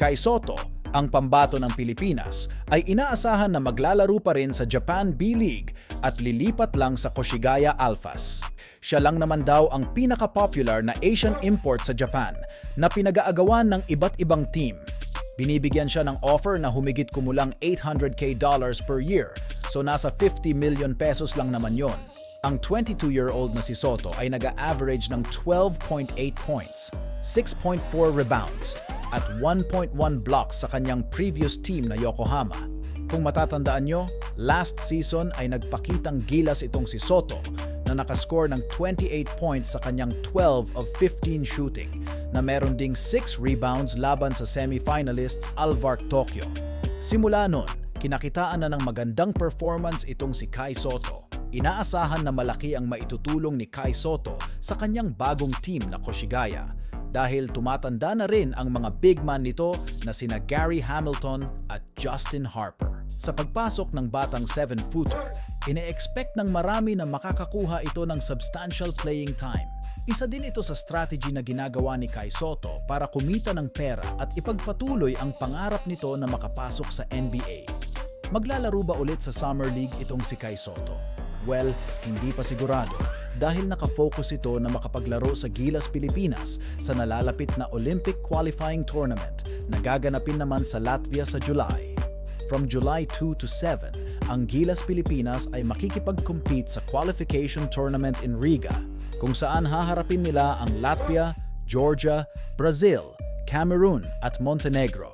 Kai Sotto, ang pambato ng Pilipinas, ay inaasahan na maglalaro pa rin sa Japan B-League at lilipat lang sa Koshigaya Alphas. Siya lang naman daw ang pinaka-popular na Asian import sa Japan na pinag-aagawan ng iba't ibang team. Binibigyan siya ng offer na humigit kumulang $800K per year, so nasa 50 million pesos lang naman yon. Ang 22-year-old na si Sotto ay nag-a-average ng 12.8 points, 6.4 rebounds, at 1.1 blocks sa kanyang previous team na Yokohama. Kung matatandaan nyo, last season ay nagpakitang gilas itong si Sotto na nakascore ng 28 points sa kanyang 12 of 15 shooting, na meron ding 6 rebounds laban sa semi-finalists Alvark Tokyo. Simula nun, kinakitaan na ng magandang performance itong si Kai Sotto. Inaasahan na malaki ang maitutulong ni Kai Sotto sa kanyang bagong team na Koshigaya dahil tumatanda na rin ang mga big man nito na sina Gary Hamilton at Justin Harper. Sa pagpasok ng batang 7-footer, ine-expect ng marami na makakakuha ito ng substantial playing time. Isa din ito sa strategy na ginagawa ni Kai Sotto para kumita ng pera at ipagpatuloy ang pangarap nito na makapasok sa NBA. Maglalaro ba ulit sa Summer League itong si Kai Sotto? Well, hindi pa sigurado dahil nakafocus ito na makapaglaro sa Gilas Pilipinas sa nalalapit na Olympic Qualifying Tournament na gaganapin naman sa Latvia sa July. From July 2 to 7, ang Gilas Pilipinas ay makikipag-compete sa qualification tournament in Riga, kung saan haharapin nila ang Latvia, Georgia, Brazil, Cameroon at Montenegro.